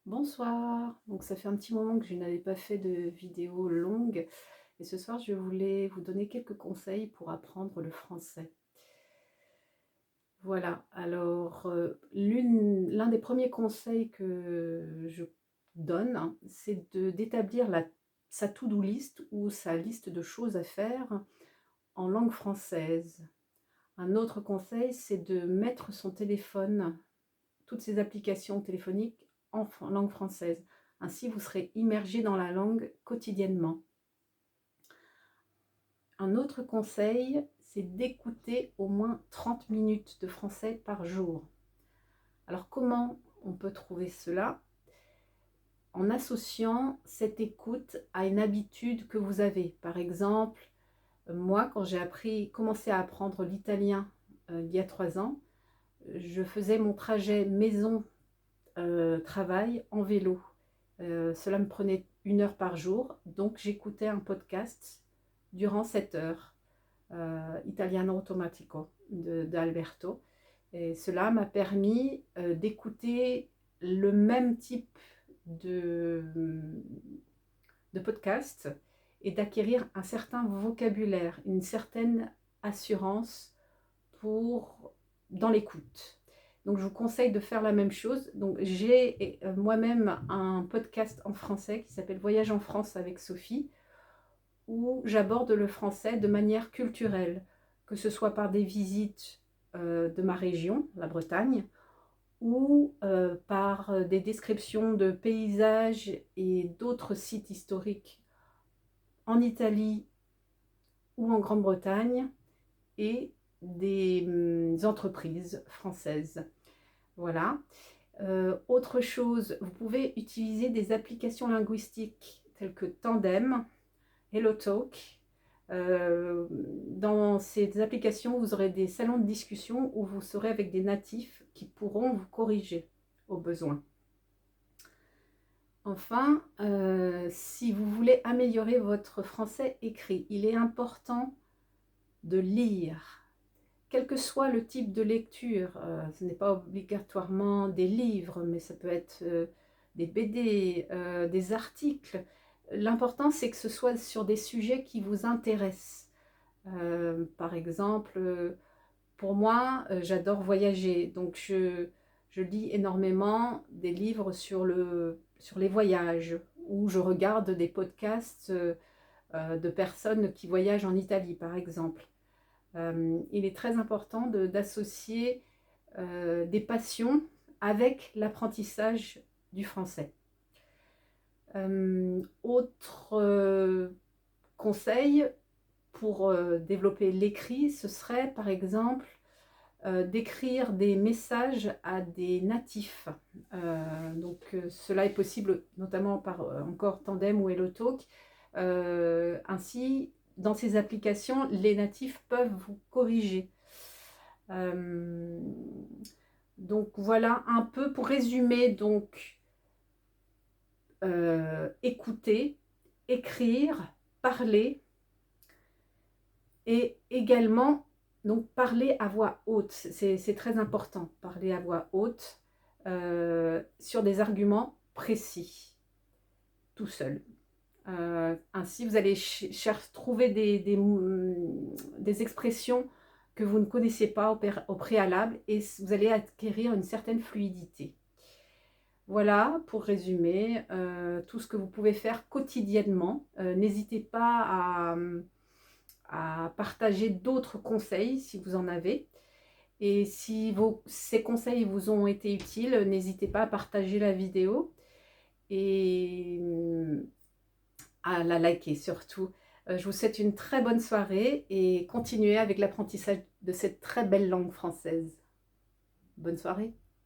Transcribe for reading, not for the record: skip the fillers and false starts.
Bonsoir, donc ça fait un petit moment que je n'avais pas fait de vidéo longue et ce soir je voulais vous donner quelques conseils pour apprendre le français. Voilà, alors l'un des premiers conseils que je donne, hein, c'est d'établir sa to-do list ou sa liste de choses à faire en langue française. Un autre conseil, c'est de mettre son téléphone, toutes ses applications téléphoniques en langue française. Ainsi, vous serez immergé dans la langue quotidiennement. Un autre conseil, c'est d'écouter au moins 30 minutes de français par jour. Alors, comment on peut trouver cela? En associant cette écoute à une habitude que vous avez. Par exemple, moi, quand j'ai commencé à apprendre l'italien il y a 3 ans, je faisais mon trajet maison-travail en vélo. Cela me prenait 1 heure par jour, donc j'écoutais un podcast durant 7 heures, Italiano Automatico d'Alberto. Et cela m'a permis d'écouter le même type de, de podcast et d'acquérir un certain vocabulaire, une certaine assurance dans l'écoute. Donc je vous conseille de faire la même chose. Donc j'ai moi-même un podcast en français qui s'appelle Voyage en France avec Sophie, où j'aborde le français de manière culturelle, que ce soit par des visites de ma région, la Bretagne, ou par des descriptions de paysages et d'autres sites historiques en Italie ou en Grande-Bretagne, et des entreprises françaises. Voilà. Autre chose, vous pouvez utiliser des applications linguistiques telles que Tandem, HelloTalk. Dans ces applications, vous aurez des salons de discussion où vous serez avec des natifs qui pourront vous corriger au besoin. Enfin, si vous voulez améliorer votre français écrit, il est important de lire. Quel que soit le type de lecture, ce n'est pas obligatoirement des livres, mais ça peut être des BD, des articles. L'important, c'est que ce soit sur des sujets qui vous intéressent. Par exemple, pour moi, j'adore voyager, donc je lis énormément des livres sur les voyages, ou je regarde des podcasts de personnes qui voyagent en Italie, par exemple. Il est très important d'associer des passions avec l'apprentissage du français. Autre conseil pour développer l'écrit, ce serait par exemple d'écrire des messages à des natifs. Cela est possible notamment par encore Tandem ou HelloTalk. Ainsi, dans ces applications, les natifs peuvent vous corriger. Euh, donc voilà un peu pour résumer. Donc écouter, écrire, parler, et également donc parler à voix haute. C'est très important, parler à voix haute sur des arguments précis, tout seul. Ainsi, vous allez trouver des expressions que vous ne connaissez pas au préalable, et vous allez acquérir une certaine fluidité. Voilà, pour résumer, tout ce que vous pouvez faire quotidiennement. N'hésitez pas à partager d'autres conseils si vous en avez. Et si ces conseils vous ont été utiles, n'hésitez pas à partager la vidéo et à la liker surtout. Je vous souhaite une très bonne soirée et continuez avec l'apprentissage de cette très belle langue française. Bonne soirée.